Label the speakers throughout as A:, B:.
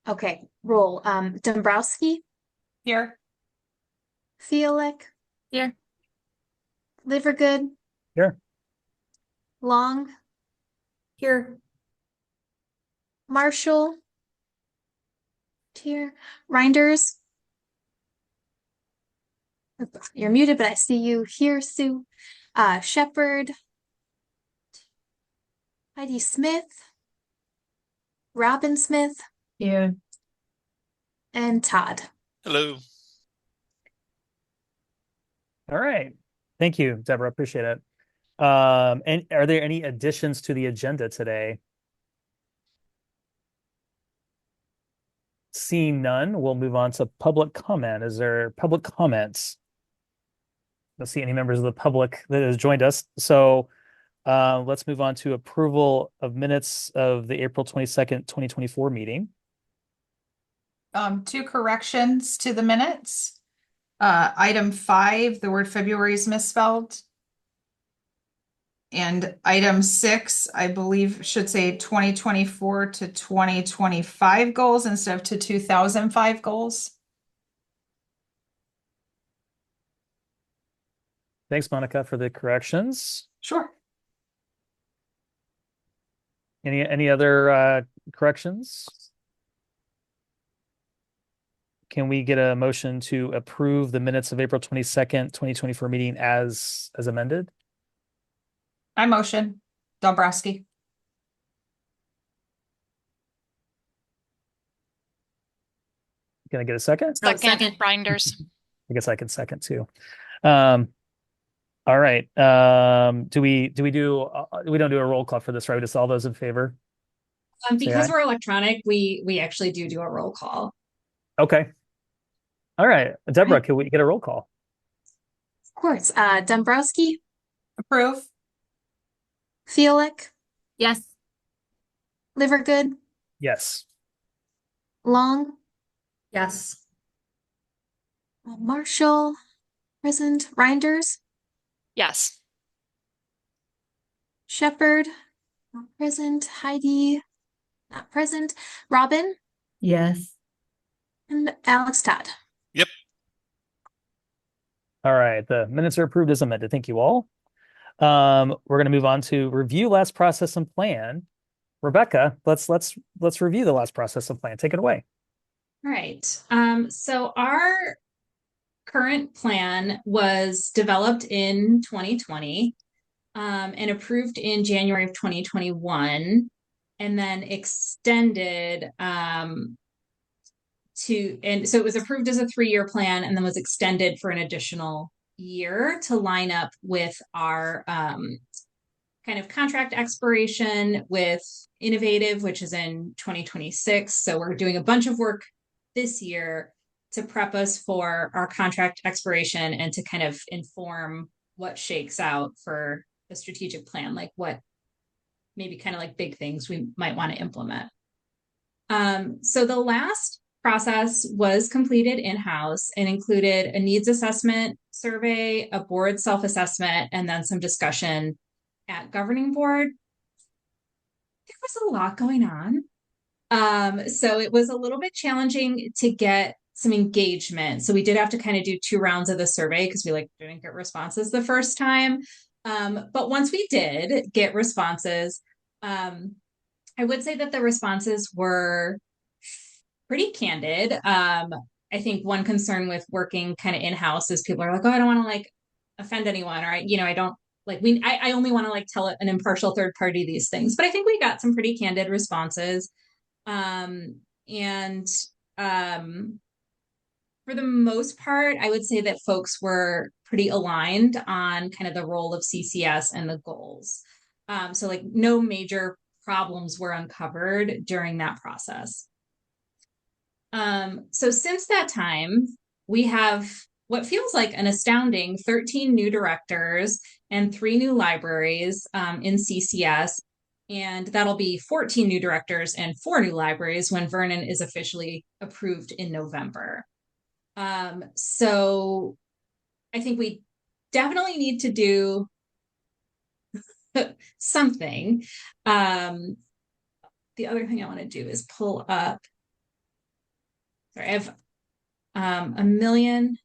A: Okay, roll. Dombrowski,
B: Here.
A: Fiolek,
B: Here.
A: Livergood,
C: Here.
A: Long,
B: Here.
A: Marshall, here, Reinders. You're muted, but I see you here, Sue. Shepherd, Heidi Smith, Robin Smith,
B: Here.
A: and Todd.
D: Hello.
C: All right. Thank you, Deborah. Appreciate it. And are there any additions to the agenda today? Seeing none, we'll move on to public comment. Is there public comments? I don't see any members of the public that has joined us. So let's move on to approval of minutes of the April 22nd, 2024 meeting.
B: Two corrections to the minutes. Item 5, the word February is misspelled. And item 6, I believe should say 2024 to 2025 goals instead of to 2005 goals.
C: Thanks, Monica, for the corrections.
B: Sure.
C: Any other corrections? Can we get a motion to approve the minutes of April 22nd, 2024 meeting as amended?
B: I motion. Dombrowski.
C: Can I get a second?
D: Second, Reinders.
C: I guess I can second too. All right. We don't do a roll call for this, right? Just all those in favor?
E: Because
C: aye.
E: we're electronic, we actually do a roll call.
C: Okay. All right. Deborah, can we get a roll call?
A: Of course. Dombrowski,
B: Approve.
A: Fiolek,
B: Yes.
A: Livergood,
C: Yes.
A: Long,
B: Yes.
A: Marshall, present, Reinders,
D: Yes.
A: Shepherd, not present, Heidi, not present, Robin,
B: Yes.
A: and Alex Todd.
D: Yep.
C: All right. The minutes are approved as amended. Thank you all. We're going to move on to review last process and plan. Rebecca, let's review the last process and plan. Take it away.
E: All right. So our current plan was developed in 2020 and approved in January of 2021, and then extended and so it was approved as a 3-year plan and then was extended for an additional year to line up with our kind of contract expiration with Innovative, which is in 2026. So we're doing a bunch of work this year to prep us for our contract expiration and to kind of inform what shakes out for the strategic plan, like what maybe kind of like big things we might want to implement. So the last process was completed in-house and included a needs assessment survey, a board self-assessment, and then some discussion at governing board. There was a lot going on. So it was a little bit challenging to get some engagement. So we did have to kind of do 2 rounds of the survey because we didn't get responses the first time. But once we did get responses, I would say that the responses were pretty candid. I think one concern with working kind of in-house is people are like, oh, I don't want to like offend anyone, or I don't like I only want to like tell an impartial third party these things. But I think we got some pretty candid responses. And for the most part, I would say that folks were pretty aligned on kind of the role of CCS and the goals. So like no major problems were uncovered during that process. So since that time, we have what feels like an astounding 13 new directors and 3 new libraries in CCS. And that'll be 14 new directors and 4 new libraries when Vernon is officially approved in November. So I think we definitely need to do something. The other thing I want to do is pull up Sorry, I have a million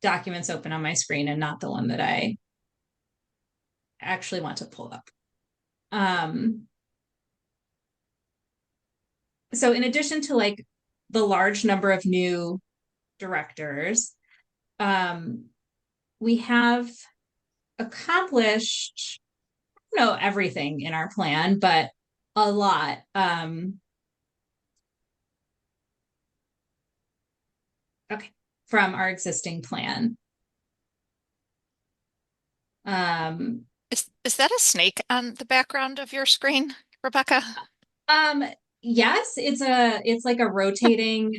E: documents open on my screen and not the one that I actually want to pull up. So in addition to like the large number of new directors, we have accomplished, I don't know everything in our plan, but a lot. Okay, from our existing plan.
D: Is that a snake on the background of your screen, Rebecca?
E: Yes, it's like a rotating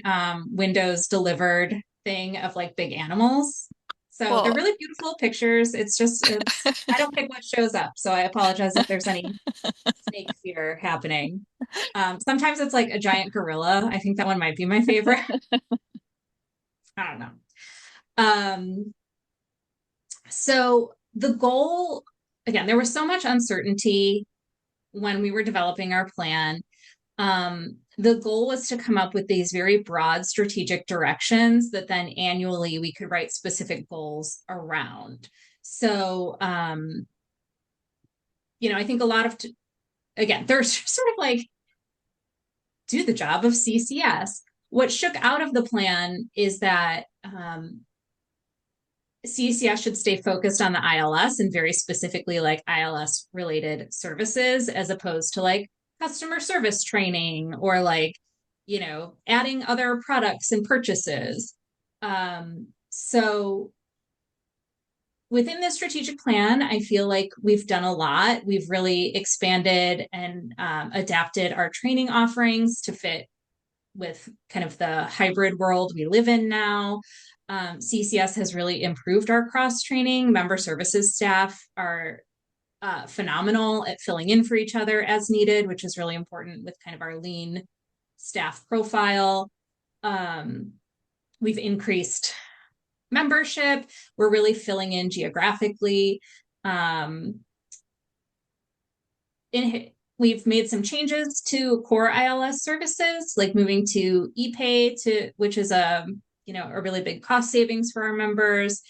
E: Windows delivered thing of like big animals. So they're
D: Well,
E: really beautiful pictures. It's I don't pick what shows up, so I apologize if there's any snake fear happening. Sometimes it's like a giant gorilla. I think that one might be my favorite. I don't know. So the goal, again, there was so much uncertainty when we were developing our plan. The goal was to come up with these very broad strategic directions that then annually we could write specific goals around. So, I think a lot of, again, there's sort of like, do the job of CCS. What shook out of the plan is that CCS should stay focused on the ILS and very specifically like ILS related services as opposed to like customer service training or like, adding other products and purchases. So within this strategic plan, I feel like we've done a lot. We've really expanded and adapted our training offerings to fit with kind of the hybrid world we live in now. CCS has really improved our cross training. Member services staff are phenomenal at filling in for each other as needed, which is really important with kind of our lean staff profile. We've increased membership. We're really filling in geographically. We've made some changes to core ILS services, like moving to ePay, which is a really big cost savings for our members.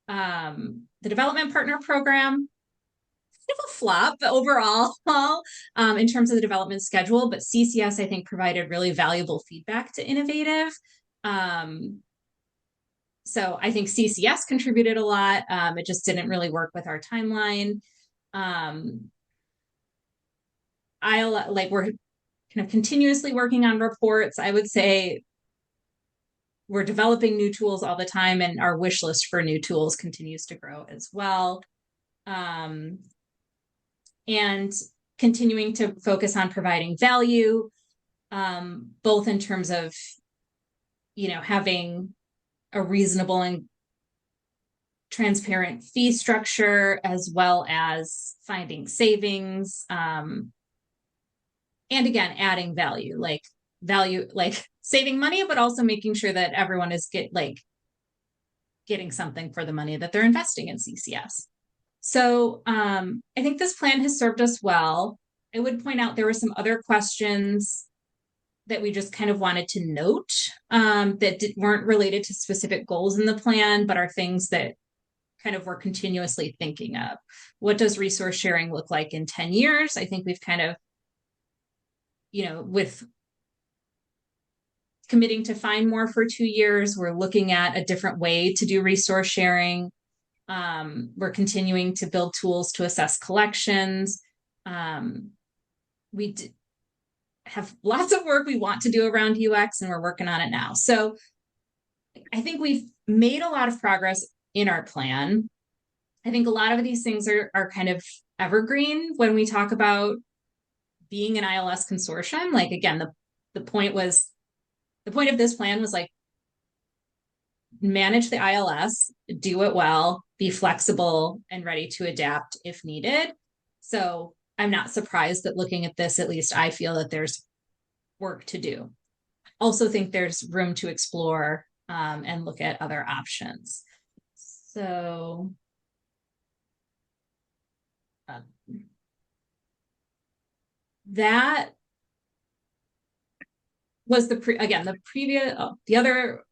E: The development partner program, kind of a flop overall in terms of the development schedule, but CCS, I think, provided really valuable feedback to Innovative. So I think CCS contributed a lot. It just didn't really work with our timeline. We're kind of continuously working on reports. I would say we're developing new tools all the time, and our wish list for new tools continues to grow as well. And continuing to focus on providing value, both in terms of, having a reasonable and transparent fee structure, as well as finding savings. And again, adding value, like saving money, but also making sure that everyone is getting something for the money that they're investing in CCS. So I think this plan has served us well. I would point out there were some other questions that we just kind of wanted to note that weren't related to specific goals in the plan, but are things that kind of we're continuously thinking of. What does resource sharing look like in 10 years? I think we've kind of, with committing to find more for 2 years, we're looking at a different way to do resource sharing. We're continuing to build tools to assess collections. We have lots of work we want to do around UX, and we're working on it now. So I think we've made a lot of progress in our plan. I think a lot of these things are kind of evergreen when we talk about being an ILS consortium. Like, again, the point of this plan was like, manage the ILS, do it well, be flexible and ready to adapt if needed. So I'm not surprised that looking at this, at least I feel that there's work to do. Also think there's room to explore and look at other options. So that was the other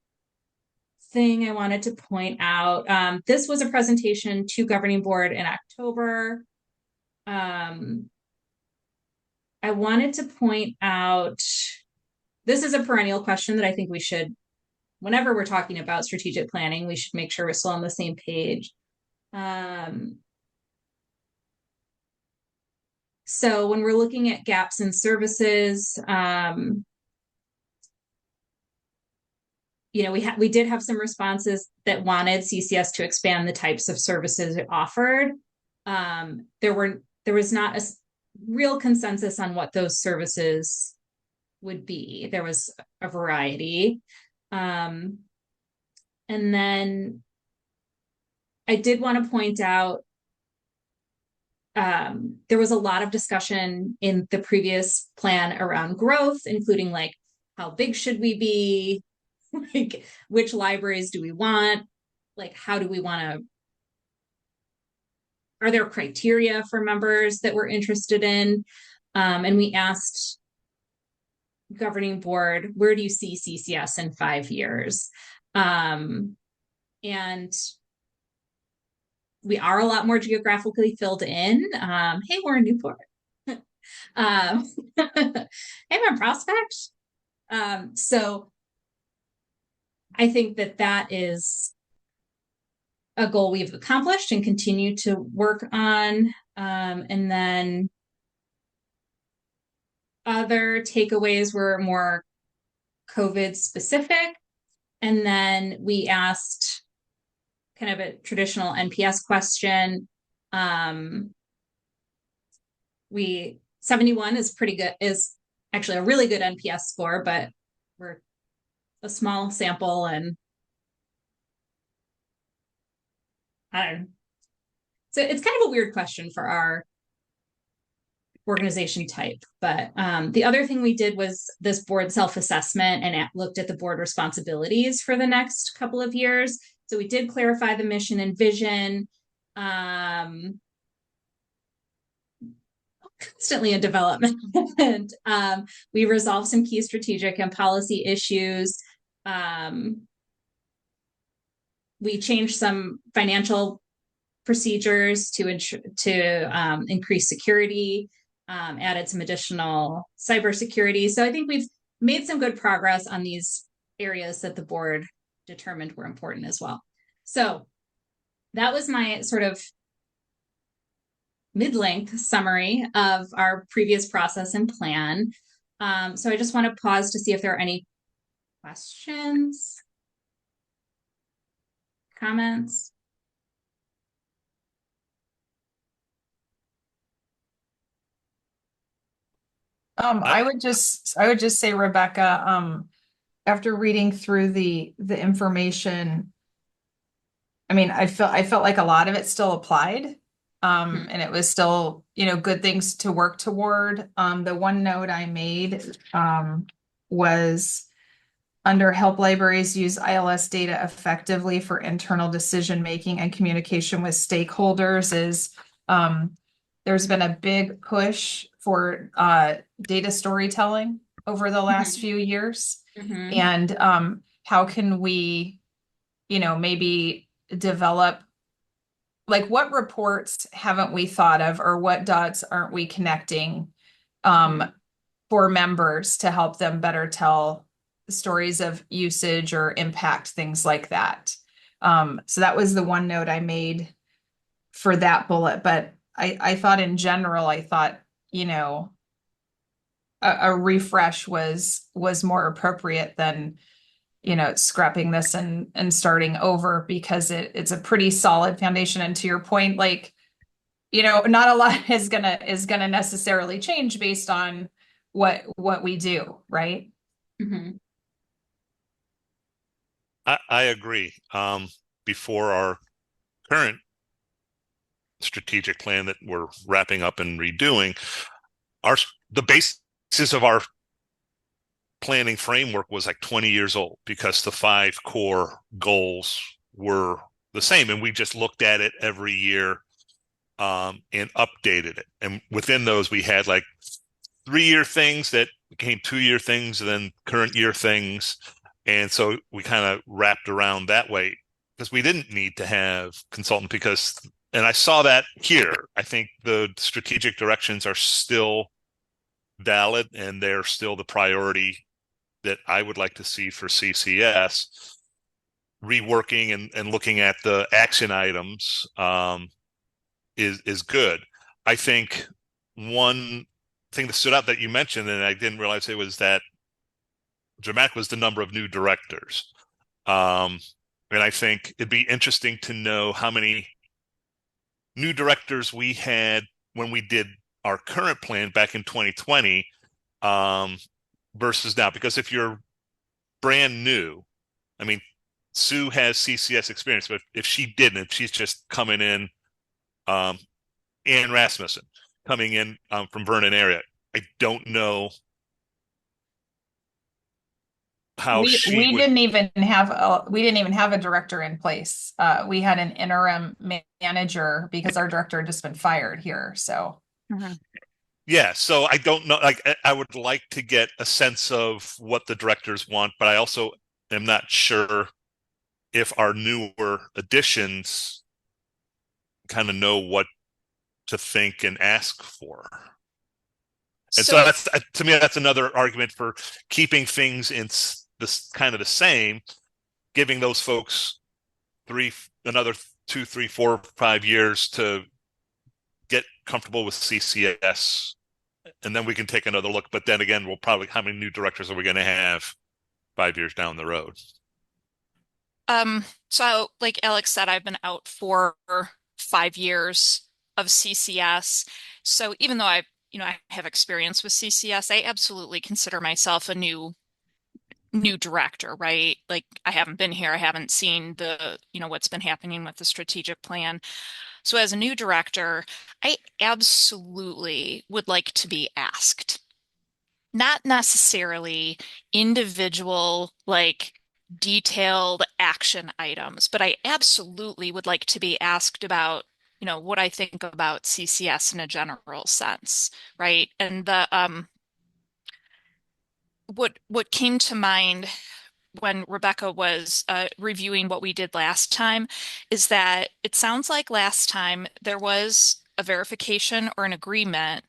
E: thing I wanted to point out. This was a presentation to governing board in October. I wanted to point out, this is a perennial question that I think we should, whenever we're talking about strategic planning, we should make sure we're still on the same page. So when we're looking at gaps in services, we did have some responses that wanted CCS to expand the types of services it offered. There was not a real consensus on what those services would be. There was a variety. And then I did want to point out, there was a lot of discussion in the previous plan around growth, including like, how big should we be? Like, which libraries do we want? Like, how do we want to, are there criteria for members that we're interested in? And we asked governing board, where do you see CCS in 5 years? And we are a lot more geographically filled in. Hey, we're in Newport. Hey, we're in Prospect. So I think that is a goal we've accomplished and continue to work on. And then other takeaways were more COVID specific. And then we asked kind of a traditional NPS question. 71 is pretty good, is actually a really good NPS score, but we're a small sample and I don't know. So it's kind of a weird question for our organization type. But the other thing we did was this board self-assessment and looked at the board responsibilities for the next couple of years. So we did clarify the mission and vision. Constantly in development. And we resolved some key strategic and policy issues. We changed some financial procedures to increase security, added some additional cybersecurity. So I think we've made some good progress on these areas that the board determined were important as well. So that was my sort of mid-length summary of our previous process and plan. So I just want to pause to see if there are any questions, comments.
B: I would just say, Rebecca, after reading through the information, I mean, I felt like a lot of it still applied. And it was still, good things to work toward. The one note I made, was under help libraries use ILS data effectively for internal decision-making and communication with stakeholders is, there's been a big push for, data storytelling over the last few years. And, how can we, maybe develop, like, what reports haven't we thought of, or what dots aren't we connecting for members to help them better tell stories of usage or impact, things like that. So that was the one note I made for that bullet. But I thought in general, a refresh was more appropriate than scrapping this and starting over, because it's a pretty solid foundation. And to your point, like, not a lot is gonna necessarily change based on what we do, right?
F: I agree. Before our current strategic plan that we're wrapping up and redoing, the basis of our planning framework was like 20 years old, because the 5 core goals were the same, and we just looked at it every year and updated it. And within those, we had like 3-year things that became 2-year things and then current year things. And so we kind of wrapped around that way because we didn't need to have consultant because, and I saw that here. I think the strategic directions are still valid and they're still the priority that I would like to see for CCS. Reworking and looking at the action items is good. I think one thing that stood out that you mentioned, and I didn't realize it, was that dramatic was the number of new directors. And I think it'd be interesting to know how many new directors we had when we did our current plan back in 2020 versus now. Because if you're brand new, I mean, Sue has CCS experience, but if she didn't, if she's just coming in, Ann Rasmussen coming in from Vernon area, I don't know how
B: We
F: she would.
B: didn't even have a director in place. We had an interim manager because our director had just been fired here. So
F: Yeah, so I don't know. Like, I would like to get a sense of what the directors want, but I also am not sure if our newer additions kind of know what to think and ask for. And so that's, to me, that's another argument for keeping things in this kind of the same, giving those folks another 2, 3, 4, 5 years to get comfortable with CCS, and then we can take another look. But then again, we'll probably, how many new directors are we going to have 5 years down the road?
D: So like Alex said, I've been out for 5 years of CCS. So even though I have experience with CCS, I absolutely consider myself a new director, right? Like I haven't been here, I haven't seen what's been happening with the strategic plan. So as a new director, I absolutely would like to be asked. Not necessarily individual, like detailed action items, but I absolutely would like to be asked about, what I think about CCS in a general sense, right? And what came to mind when Rebecca was reviewing what we did last time is that it sounds like last time there was a verification or an agreement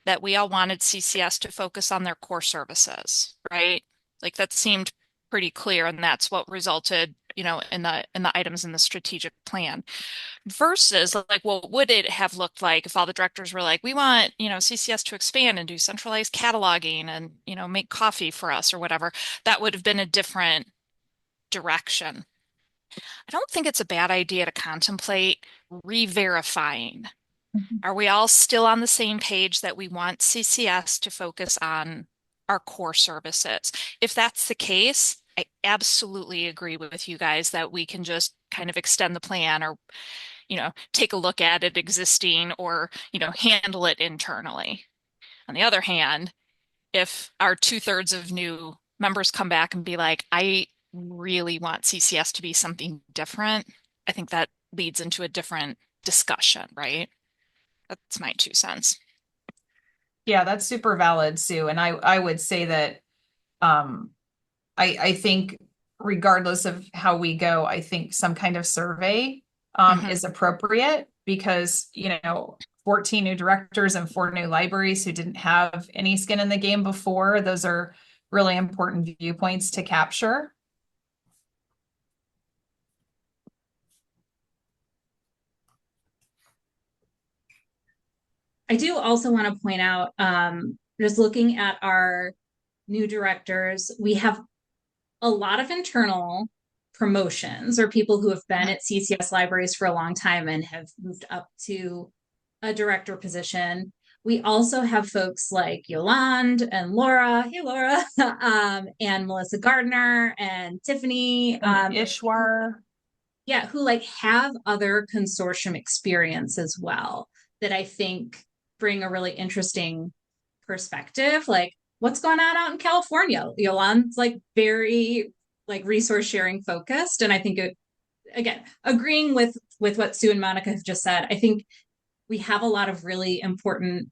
D: that we all wanted CCS to focus on their core services, right? Like that seemed pretty clear, and that's what resulted, in the items in the strategic plan. Versus like, what would it have looked like if all the directors were like, we want, CCS to expand and do centralized cataloging and, make coffee for us or whatever. That would have been a different direction. I don't think it's a bad idea to contemplate re-verifying. Are we all still on the same page that we want CCS to focus on our core services? If that's the case, I absolutely agree with you guys that we can just kind of extend the plan or, take a look at it existing or, handle it internally. On the other hand, if our 2/3 of new members come back and be like, I really want CCS to be something different, I think that leads into a different discussion, right? That's my 2 cents.
B: yeah, that's super valid, Sue. And I would say that I think regardless of how we go, I think some kind of survey is appropriate because 14 new directors and 4 new libraries who didn't have any skin in the game before, those are really important viewpoints to capture.
E: I do also want to point out, just looking at our new directors, we have a lot of internal promotions or people who have been at CCS libraries for a long time and have moved up to a director position. We also have folks like Yolande and Laura, hey Laura, and Melissa Gardner and Tiffany
B: Ishwar.
E: Yeah, who like have other consortium experience as well that I think bring a really interesting perspective. Like what's going on out in California? Yolande's like very like resource sharing focused. And I think again, agreeing with what Sue and Monica have just said, I think we have a lot of really important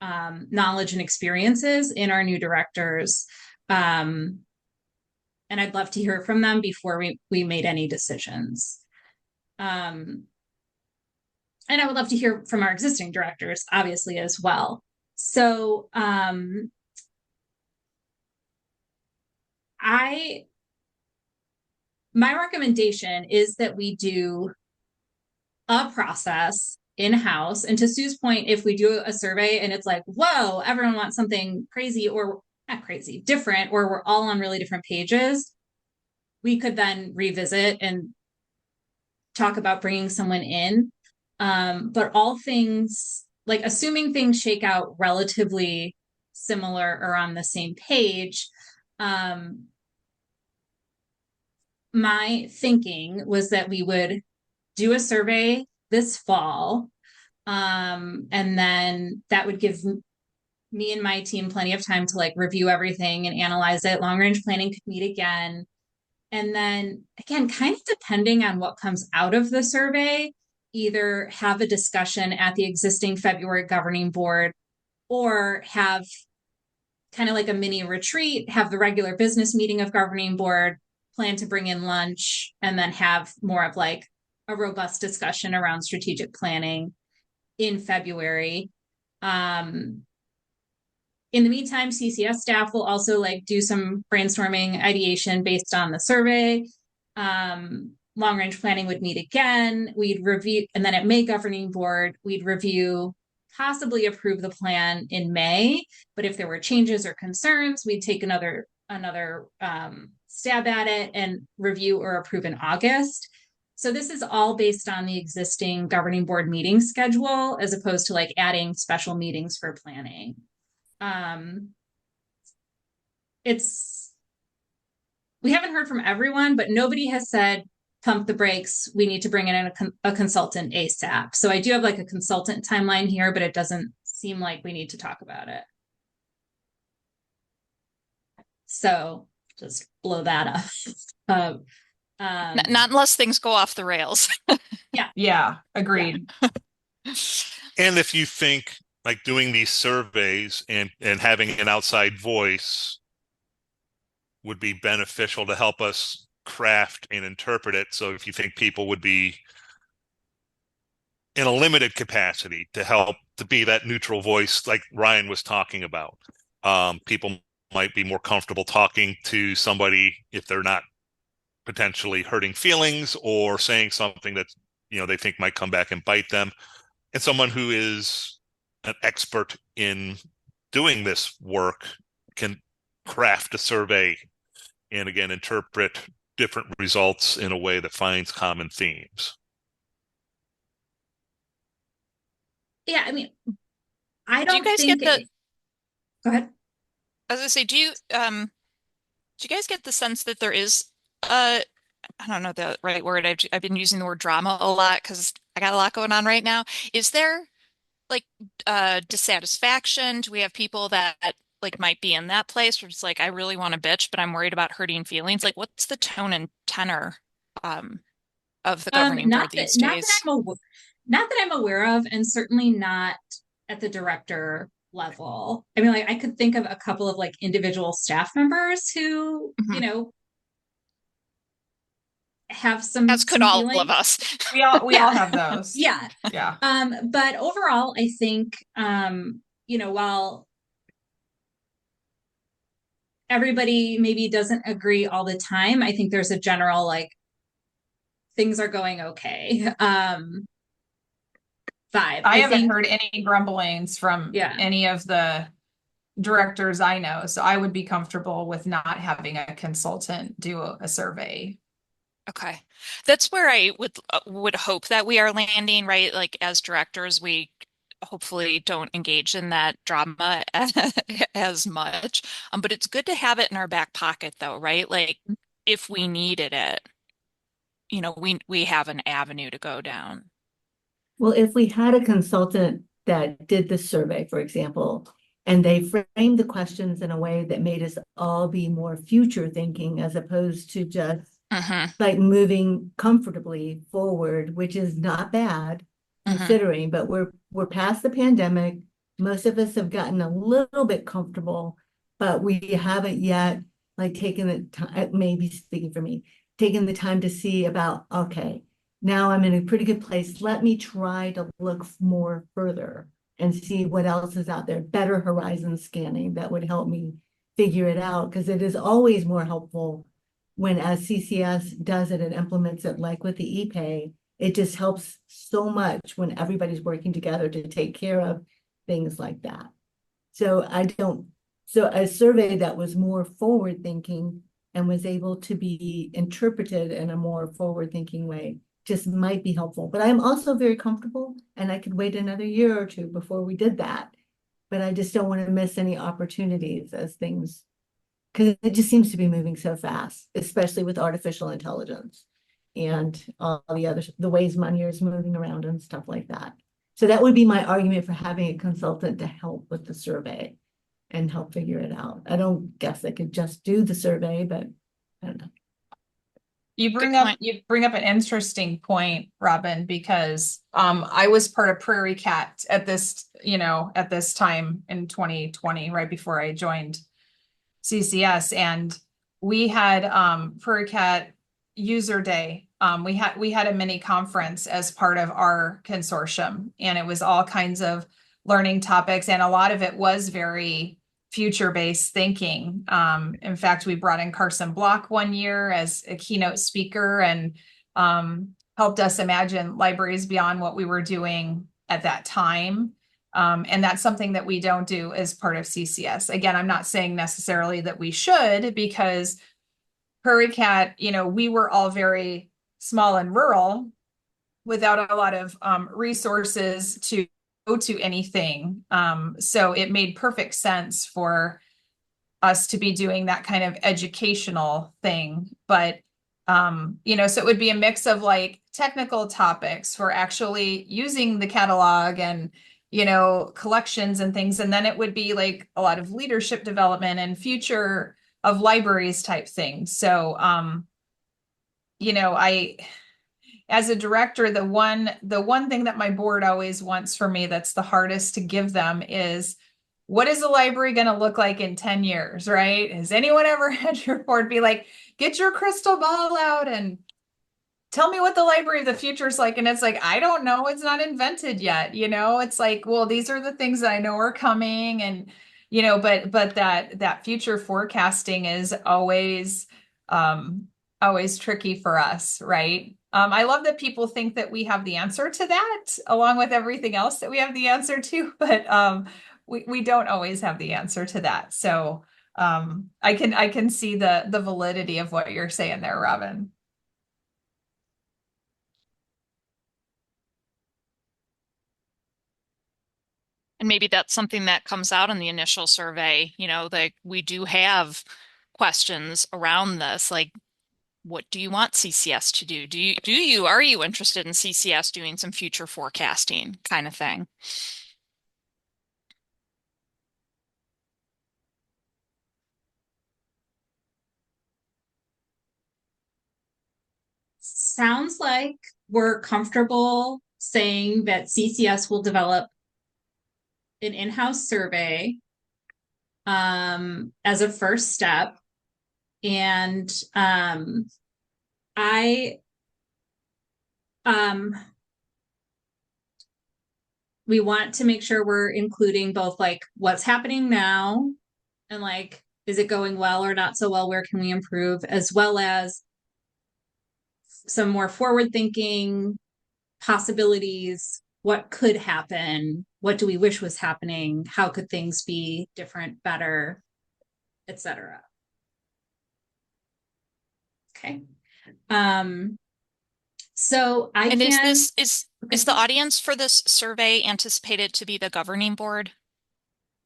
E: knowledge and experiences in our new directors. And I'd love to hear from them before we made any decisions. And I would love to hear from our existing directors, obviously, as well. So my recommendation is that we do a process in-house. And to Sue's point, if we do a survey and it's like, whoa, everyone wants something crazy, or not crazy, different, or we're all on really different pages, we could then revisit and talk about bringing someone in. But all things, like assuming things shake out relatively similar or on the same page, my thinking was that we would do a survey this fall. And then that would give me and my team plenty of time to like review everything and analyze it. Long range planning could meet again. And then again, kind of depending on what comes out of the survey, either have a discussion at the existing February governing board or have kind of like a mini retreat, have the regular business meeting of governing board, plan to bring in lunch, and then have more of like a robust discussion around strategic planning in February. In the meantime, CCS staff will also like do some brainstorming ideation based on the survey. Long range planning would meet again. We'd review, and then at May governing board, we'd review, possibly approve the plan in May. But if there were changes or concerns, we'd take another stab at it and review or approve in August. So this is all based on the existing governing board meeting schedule, as opposed to like adding special meetings for planning. We haven't heard from everyone, but nobody has said, pump the brakes, we need to bring in a consultant ASAP. So I do have like a consultant timeline here, but it doesn't seem like we need to talk about it. So just blow that up.
D: Not unless things go off the rails.
B: Yeah, agreed.
F: And if you think like doing these surveys and having an outside voice would be beneficial to help us craft and interpret it. So if you think people would be in a limited capacity to help to be that neutral voice, like Ryan was talking about, people might be more comfortable talking to somebody if they're not potentially hurting feelings or saying something that, you know, they think might come back and bite them. And someone who is an expert in doing this work can craft a survey and again interpret different results in a way that finds common themes.
E: Yeah, I mean, I don't
D: Do you guys
E: think
D: get the?
E: Go ahead.
D: I was gonna say, do you guys get the sense that there is I don't know the right word. I've been using the word drama a lot because I got a lot going on right now. Is there like dissatisfaction? Do we have people that like might be in that place where it's like, I really want to bitch, but I'm worried about hurting feelings? Like, what's the tone and tenor of the governing board these days?
E: Not that I'm aware of, and certainly not at the director level. I mean, like I could think of a couple of like individual staff members who, you know, have some,
D: as could all of us.
B: We all have those.
E: Yeah. But overall, I think, you know, while everybody maybe doesn't agree all the time, I think there's a general like things are going okay vibe.
B: I haven't heard any grumblings from any of the directors I know, so I would be comfortable with not having a consultant do a survey.
D: Okay. That's where I would hope that we are landing, right? Like as directors, we hopefully don't engage in that drama as much. But it's good to have it in our back pocket though, right? Like if we needed it, you know, we have an avenue to go down.
G: Well, if we had a consultant that did the survey, for example, and they framed the questions in a way that made us all be more future thinking as opposed to just like moving comfortably forward, which is not bad considering, but we're past the pandemic. Most of us have gotten a little bit comfortable, but we haven't yet like taken the time, maybe speaking for me, taken the time to see about, okay, now I'm in a pretty good place. Let me try to look more further and see what else is out there, better horizon scanning that would help me figure it out, because it is always more helpful when as CCS does it and implements it, like with the ePay, it just helps so much when everybody's working together to take care of things like that. So so a survey that was more forward thinking and was able to be interpreted in a more forward thinking way just might be helpful. But I'm also very comfortable, and I could wait another year or two before we did that. But I just don't want to miss any opportunities as things, because it just seems to be moving so fast, especially with artificial intelligence and all the other, the ways money is moving around and stuff like that. So that would be my argument for having a consultant to help with the survey and help figure it out. I don't guess they could just do the survey, but I don't know.
B: You bring
D: Good
B: up
D: point.
B: an interesting point, Robin, because I was part of Prairie Cat at this time in 2020, right before I joined CCS, and we had Prairie Cat User Day. We had a mini conference as part of our consortium, and it was all kinds of learning topics, and a lot of it was very future-based thinking. In fact, we brought in Carson Block one year as a keynote speaker and helped us imagine libraries beyond what we were doing at that time. And that's something that we don't do as part of CCS. Again, I'm not saying necessarily that we should, because Prairie Cat, we were all very small and rural without a lot of resources to go to anything. So it made perfect sense for us to be doing that kind of educational thing. But, so it would be a mix of like technical topics for actually using the catalog and, collections and things. And then it would be like a lot of leadership development and future of libraries type things. So, as a director, the one thing that my board always wants for me that's the hardest to give them is, what is a library going to look like in 10 years, right? Has anyone ever had your board be like, get your crystal ball out and tell me what the library of the future is like? And it's like, I don't know. It's not invented yet. It's like, well, these are the things that I know are coming. And, but that future forecasting is always tricky for us, right? I love that people think that we have the answer to that, along with everything else that we have the answer to, but we don't always have the answer to that. So I can see the validity of what you're saying there, Robin.
D: And maybe that's something that comes out in the initial survey, like we do have questions around this, like, what do you want CCS to do? Are you interested in CCS doing some future forecasting kind of thing?
E: Sounds like we're comfortable saying that CCS will develop an in-house survey as a first step. And we want to make sure we're including both like what's happening now and like, is it going well or not so well? Where can we improve? As well as some more forward thinking possibilities. What could happen? What do we wish was happening? How could things be different, better, etc. Okay. So I
D: And
E: can.
D: is the audience for this survey anticipated to be the governing board?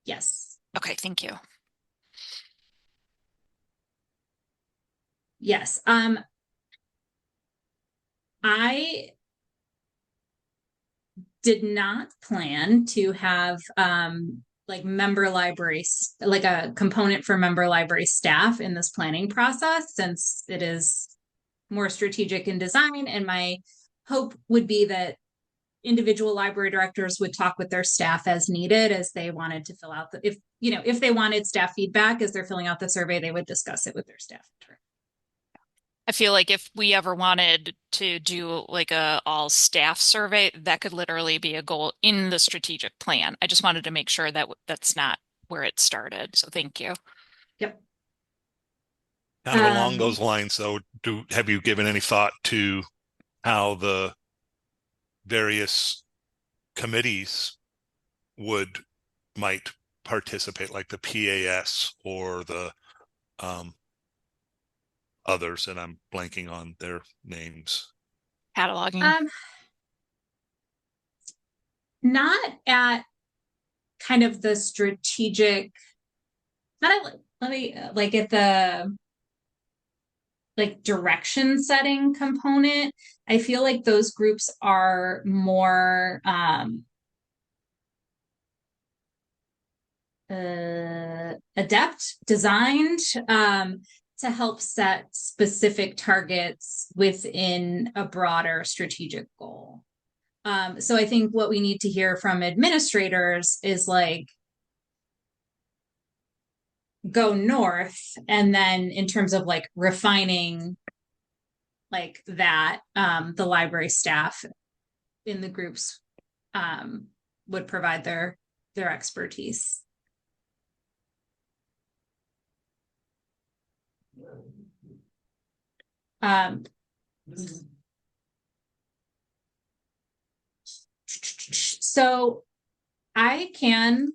E: Yes.
D: Okay, thank you.
E: Yes. I did not plan to have like member libraries, like a component for member library staff in this planning process, since it is more strategic in design. And my hope would be that individual library directors would talk with their staff as needed, as they wanted to fill out if they wanted staff feedback as they're filling out the survey, they would discuss it with their staff.
D: I feel like if we ever wanted to do like a all staff survey, that could literally be a goal in the strategic plan. I just wanted to make sure that that's not where it started. So thank you.
E: Yep.
F: Kind of along
E: Um,
F: those lines, though, have you given any thought to how the various committees might participate, like the PAS or the others, and I'm blanking on their names.
D: Cataloging.
E: Not at kind of the strategic, not at, let me like at the like direction setting component. I feel like those groups are more adept, designed to help set specific targets within a broader strategic goal. So I think what we need to hear from administrators is like, go north, and then in terms of like refining like that, the library staff in the groups would provide their expertise. So I can,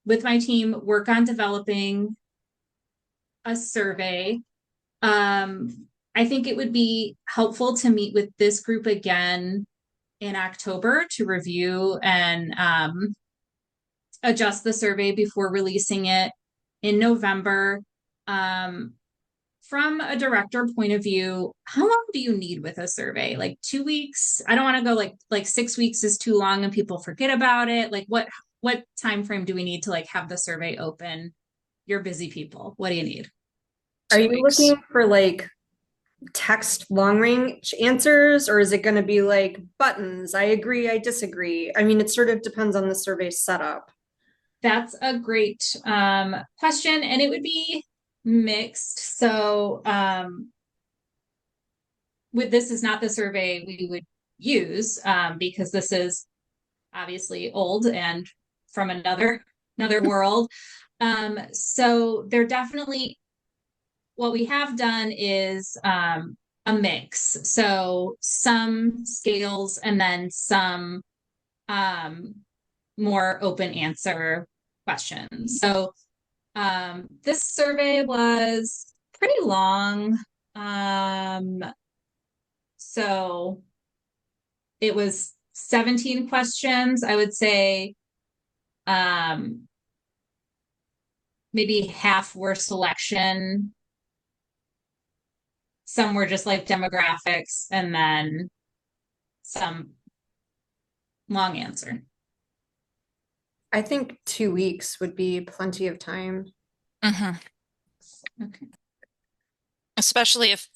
E: with my team, work on developing a survey. I think it would be helpful to meet with this group again in October to review and adjust the survey before releasing it in November. From a director point of view, how long do you need with a survey? Like 2 weeks? I don't want to go like 6 weeks is too long and people forget about it. Like what time frame do we need to like have the survey open? You're busy people. What do you need?
H: Are
D: 2
H: you
D: weeks.
H: looking for like text long range answers, or is it going to be like buttons? I agree, I disagree. I mean, it sort of depends on the survey setup.
E: That's a great question, and it would be mixed. So with this is not the survey we would use because this is obviously old and from another world. So they're definitely, what we have done is a mix. So some scales and then some more open answer questions. So this survey was pretty long. So it was 17 questions. I would say maybe half were selection. Some were just like demographics, and then some long answer.
H: I think 2 weeks would be plenty of time.
E: Okay.
D: Especially if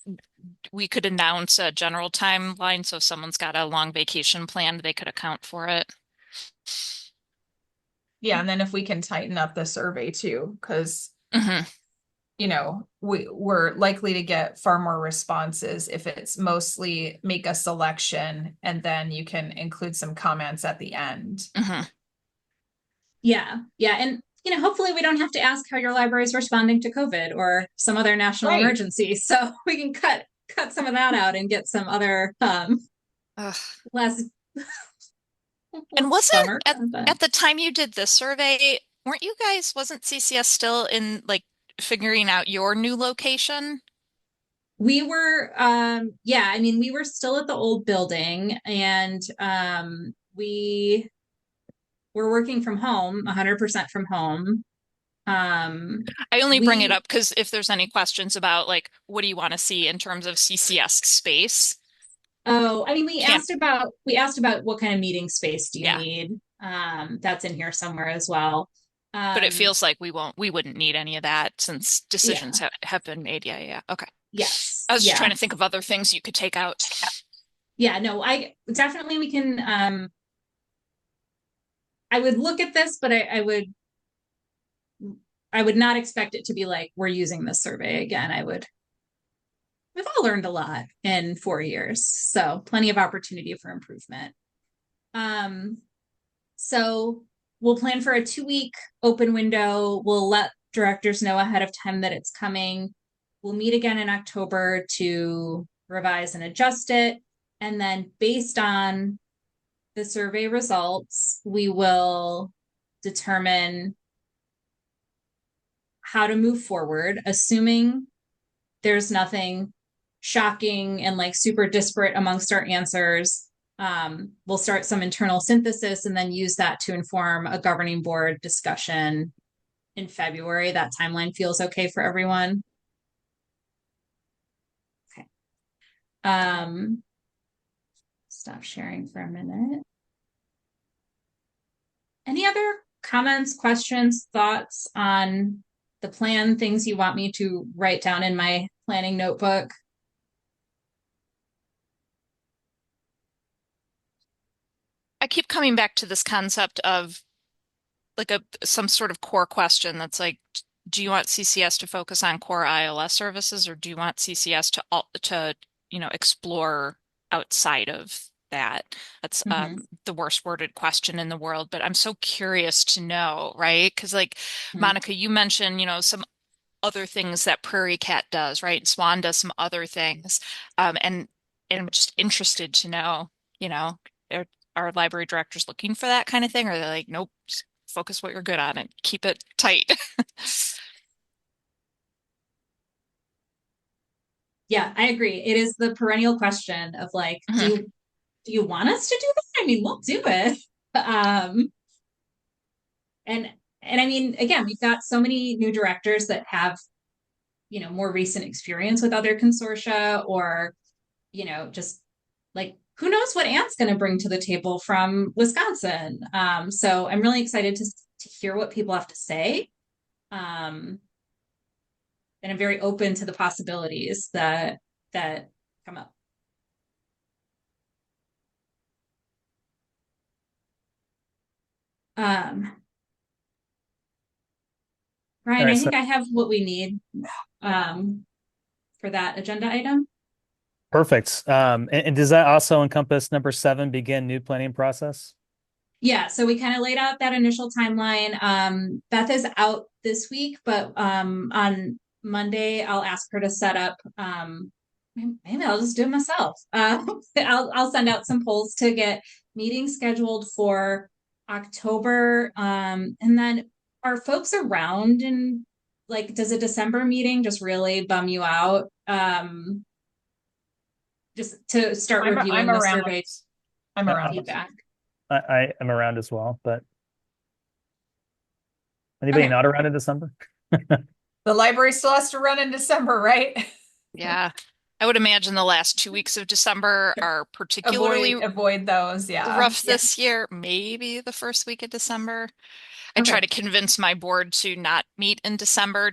D: we could announce a general timeline, so if someone's got a long vacation planned, they could account for it.
B: Yeah, and then if we can tighten up the survey too, because you know, we're likely to get far more responses if it's mostly make a selection and then you can include some comments at the end.
E: Yeah. And hopefully we don't have to ask how your library is responding to COVID or some other national
B: Right.
E: emergency. So we can cut some of that out and get some other less
D: And
E: summer
D: wasn't
E: content.
D: at the time you did this survey, wasn't CCS still in like figuring out your new location?
E: We were we were still at the old building, and we were working from home, 100% from home.
D: I only bring it up because if there's any questions about like what do you want to see in terms of CCS space?
E: Oh, I mean, we asked about what kind of meeting space do you need? That's in here somewhere as well.
D: But it feels like we wouldn't need any of that since decisions have been made. Yeah. Okay.
E: Yes.
D: I was just trying to think of other things you could take out.
E: Yeah, no, I definitely we can I would look at this, but I would not expect it to be like we're using this survey again. We've all learned a lot in 4 years, so plenty of opportunity for improvement. So we'll plan for a 2-week open window. We'll let directors know ahead of time that it's coming. We'll meet again in October to revise and adjust it. And then based on the survey results, we will determine how to move forward, assuming there's nothing shocking and like super disparate amongst our answers. We'll start some internal synthesis and then use that to inform a governing board discussion in February. That timeline feels okay for everyone. Okay. Stop sharing for a minute. Any other comments, questions, thoughts on the plan, things you want me to write down in my planning notebook?
D: I keep coming back to this concept of like some sort of core question that's like, do you want CCS to focus on core ILS services, or do you want CCS to explore outside of that? That's the worst worded question in the world, but I'm so curious to know, right? Because like Monica, you mentioned, some other things that Prairie Cat does, right? Swan does some other things. And I'm just interested to know, are library directors looking for that kind of thing? Or are they like, nope, just focus what you're good on and keep it tight?
E: Yeah, I agree. It is the perennial question of like, do you want us to do that? I mean, we'll do it. And I mean, again, we've got so many new directors that have, more recent experience with other consortia, or, just like who knows what Ant's going to bring to the table from Wisconsin. So I'm really excited to hear what people have to say. And I'm very open to the possibilities that come up. Ryan, I think I have what we need for that agenda item.
C: Perfect. And does that also encompass number 7, begin new planning process?
E: Yeah, so we kind of laid out that initial timeline. Beth is out this week, but on Monday I'll ask her to set up. Maybe I'll just do it myself. I'll send out some polls to get meetings scheduled for October. And then are folks around, and like, does a December meeting just really bum you out? Just to start reviewing the surveys.
B: I'm around.
E: Feedback.
C: I am around as well, but anybody not around in December?
B: The library still has to run in December, right?
D: Yeah. I would imagine the last 2 weeks of December are particularly
B: avoid those, yeah.
D: rough this year. Maybe the first week of December. I try to convince my board to not meet in December.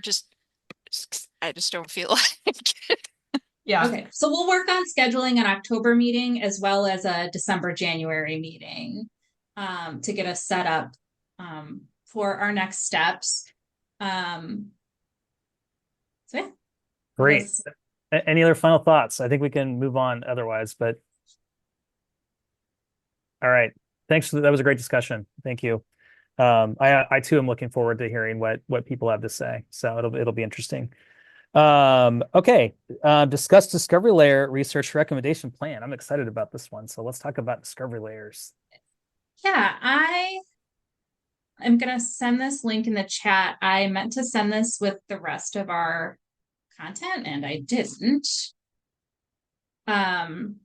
D: I just don't feel like it.
B: Yeah.
E: Okay. So we'll work on scheduling an October meeting as well as a January meeting to get us set up for our next steps. So yeah.
C: Great. Any other final thoughts? I think we can move on otherwise, but all right. Thanks. That was a great discussion. Thank you. I too am looking forward to hearing what people have to say. So it'll be interesting. Okay. Discuss Discovery Layer research recommendation plan. I'm excited about this one. So let's talk about Discovery Layers.
E: Yeah, I'm gonna send this link in the chat. I meant to send this with the rest of our content and I didn't.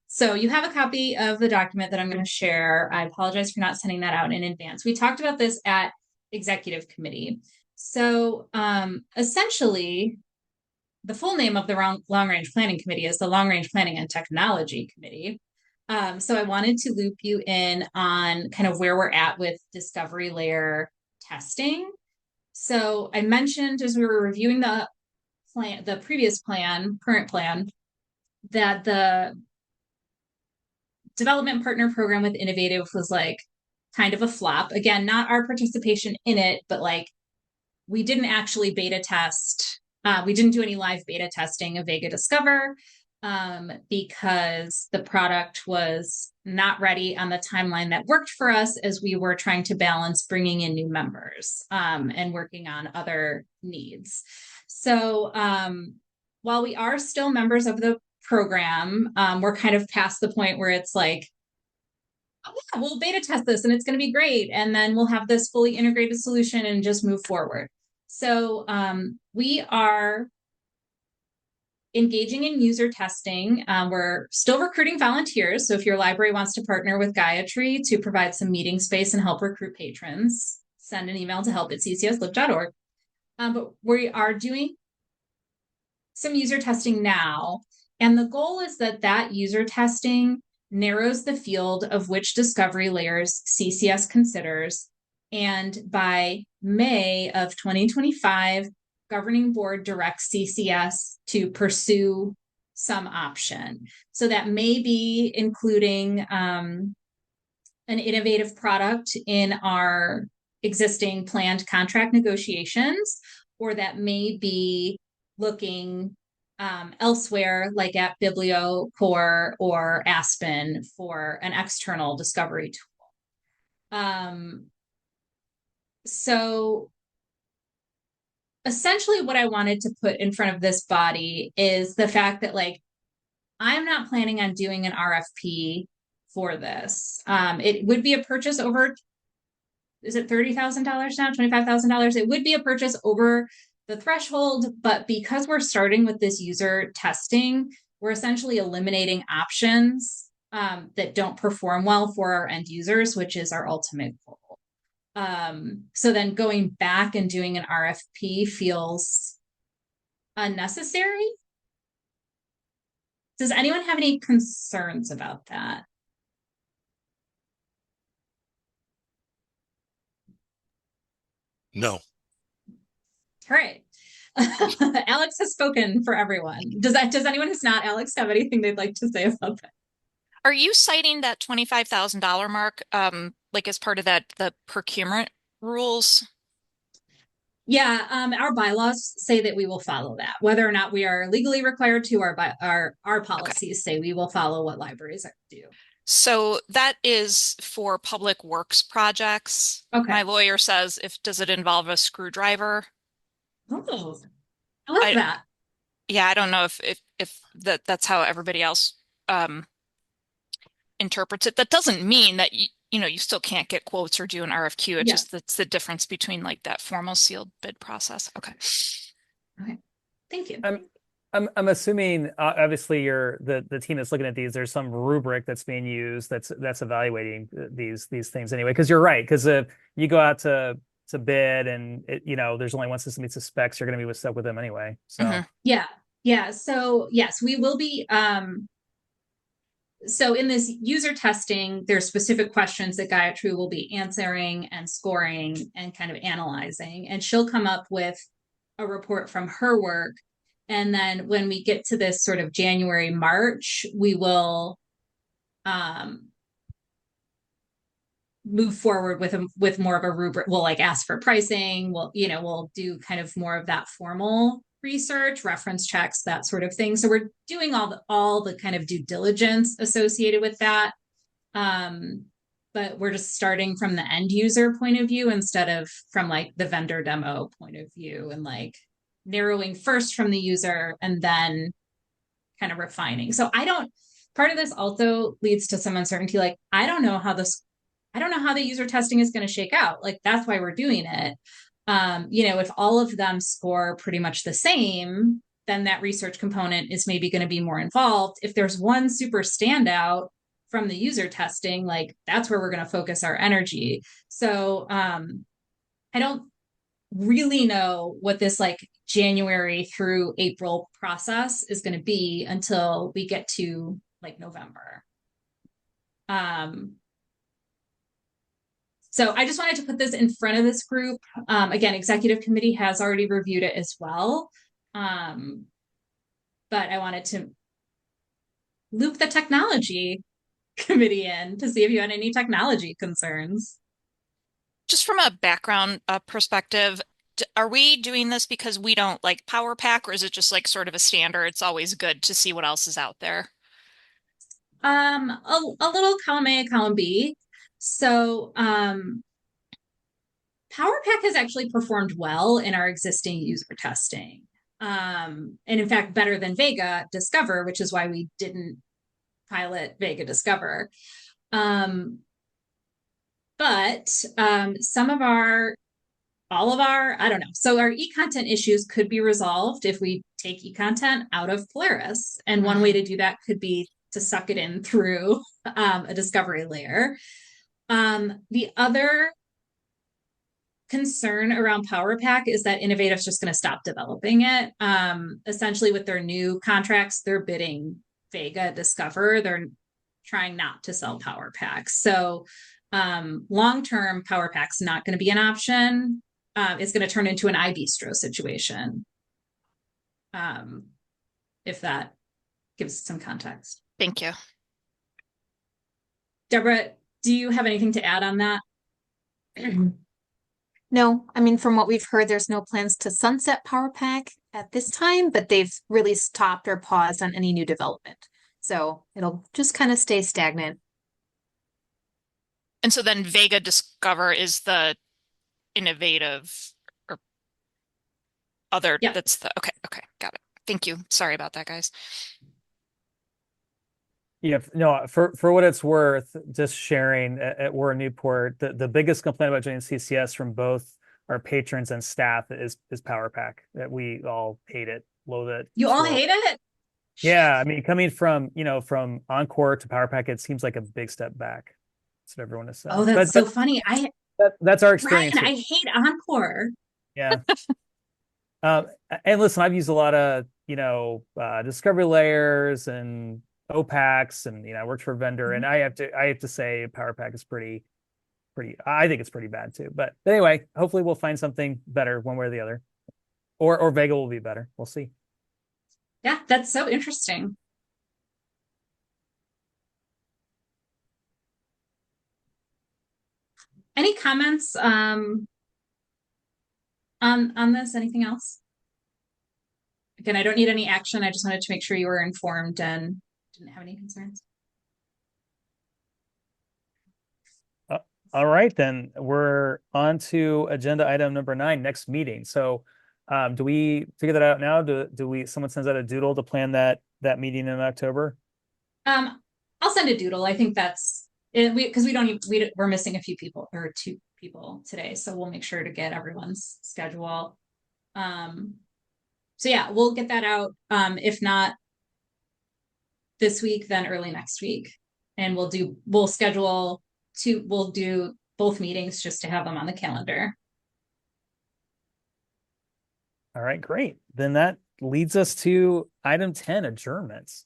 E: So you have a copy of the document that I'm going to share. I apologize for not sending that out in advance. We talked about this at executive committee. So essentially, the full name of the Long Range Planning Committee is the Long Range Planning and Technology Committee. So I wanted to loop you in on kind of where we're at with Discovery Layer testing. So I mentioned as we were reviewing the previous plan, current plan, that the development partner program with Innovative was like kind of a flop. Again, not our participation in it, but like we didn't actually beta test. We didn't do any live beta testing of Vega Discover because the product was not ready on the timeline that worked for us as we were trying to balance bringing in new members and working on other needs. So while we are still members of the program, we're kind of past the point where it's like, oh yeah, we'll beta test this and it's going to be great. And then we'll have this fully integrated solution and just move forward. So we are engaging in user testing. We're still recruiting volunteers. So if your library wants to partner with Gayatri to provide some meeting space and help recruit patrons, send an email to help@ccslib.org. But we are doing some user testing now. And the goal is that that user testing narrows the field of which discovery layers CCS considers. And by May of 2025, governing board directs CCS to pursue some option. So that may be including an innovative product in our existing planned contract negotiations, or that may be looking elsewhere, like at BiblioCore or Aspen for an external discovery tool. So essentially what I wanted to put in front of this body is the fact that like, I'm not planning on doing an RFP for this. It would be a purchase over, is it $30,000 now, $25,000? It would be a purchase over the threshold, but because we're starting with this user testing, we're essentially eliminating options that don't perform well for our end users, which is our ultimate goal. So then going back and doing an RFP feels unnecessary. Does anyone have any concerns about that?
F: No.
E: All right. Alex has spoken for everyone. Does anyone who's not Alex have anything they'd like to say about that?
D: Are you citing that $25,000 mark, like as part of the procurement rules?
E: Yeah, our bylaws say that we will follow that. Whether or not we are legally required to, our policies say we will follow what libraries do.
D: So that is for public works projects.
E: Okay.
D: My lawyer says, does it involve a screwdriver?
E: Oh, I love that.
D: Yeah, I don't know if that's how everybody else interprets it. That doesn't mean that you still can't get quotes or do an RFQ. It's just that's the difference between like that formal sealed bid process. Okay.
E: Okay. Thank you.
C: I'm assuming obviously the team that's looking at these, there's some rubric that's being used that's evaluating these things anyway. Because you're right. Because if you go out to bid and there's only one system meets the specs, you're going to be stuck with them anyway. So
E: yeah. So yes, we will be. So in this user testing, there's specific questions that Gayatri will be answering and scoring and kind of analyzing, and she'll come up with a report from her work. And then when we get to this sort of January, March, we will move forward with more of a rubric. We'll like ask for pricing. We'll do kind of more of that formal research, reference checks, that sort of thing. So we're doing all the kind of due diligence associated with that. But we're just starting from the end user point of view instead of from like the vendor demo point of view, and like narrowing first from the user and then kind of refining. So part of this also leads to some uncertainty. Like, I don't know how the user testing is going to shake out. Like, that's why we're doing it. If all of them score pretty much the same, then that research component is maybe going to be more involved. If there's one super standout from the user testing, like that's where we're going to focus our energy. So I don't really know what this like January through April process is going to be until we get to like November. So I just wanted to put this in front of this group. Again, executive committee has already reviewed it as well. But I wanted to loop the technology committee in to see if you had any technology concerns.
D: Just from a background perspective, are we doing this because we don't like Power Pack, or is it just like sort of a standard? It's always good to see what else is out there.
E: A little column A, column B. So, PowerPack has actually performed well in our existing user testing. And in fact, better than Vega Discover, which is why we didn't pilot Vega Discover. But some of all of our, I don't know. So our e-content issues could be resolved if we take e-content out of Polaris. And one way to do that could be to suck it in through a discovery layer. The other concern around PowerPack is that Innovative's just going to stop developing it. Essentially, with their new contracts, they're bidding Vega Discover. They're trying not to sell PowerPack. So long-term, PowerPack's not going to be an option. It's going to turn into an iBistro situation. If that gives some context.
D: Thank you.
E: Deborah, do you have anything to add on that?
A: No, I mean, from what we've heard, there's no plans to sunset PowerPack at this time, but they've really stopped or paused on any new development. So it'll just kind of stay stagnant.
D: And so then Vega Discover is the innovative or other,
E: Yeah.
D: that's the, okay, got it. Thank you. Sorry about that, guys.
C: Yeah, no, for what it's worth, just sharing at War Newport, the biggest complaint about joining CCS from both our patrons and staff is PowerPack, that we all hate it, loathe it.
E: You all
C: So,
E: hate it?
C: yeah, I mean, coming from, from Encore to PowerPack, it seems like a big step back. That's what everyone has said.
E: Oh, that's so funny.
C: That's our
E: Ryan,
C: experience.
E: I hate Encore.
C: Yeah. And listen, I've used a lot of, discovery layers and OPACs, and I worked for a vendor, and I have to say PowerPack is pretty, I think it's pretty bad too. But anyway, hopefully we'll find something better one way or the other, or Vega will be better. We'll see.
E: Yeah, that's so interesting. Any comments on this? Anything else? Again, I don't need any action. I just wanted to make sure you were informed and didn't have any concerns.
C: All right, then we're on to agenda item number 9, next meeting. So do we figure that out now? Someone sends out a doodle to plan that meeting in October?
E: I'll send a doodle. I think that's it, because we're missing a few people, or 2 people today, so we'll make sure to get everyone's schedule. So yeah, we'll get that out. If not this week, then early next week, and we'll do both meetings just to have them on the calendar.
C: All right, great. Then that leads us to item 10, adjournments.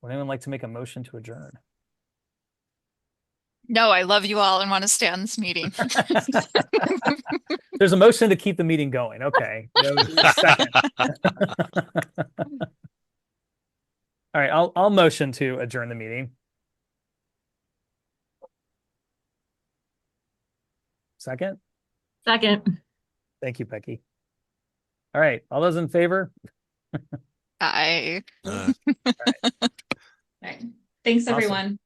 C: Would anyone like to make a motion to adjourn?
D: No, I love you all and want to stay on this meeting.
C: There's a motion to keep the meeting going. Okay. Second. All right, I'll motion to adjourn the meeting. Second?
G: Second.
C: Thank you, Becky. All right, all those in favor?
D: I
E: All right. Thanks,
C: Awesome.
E: everyone.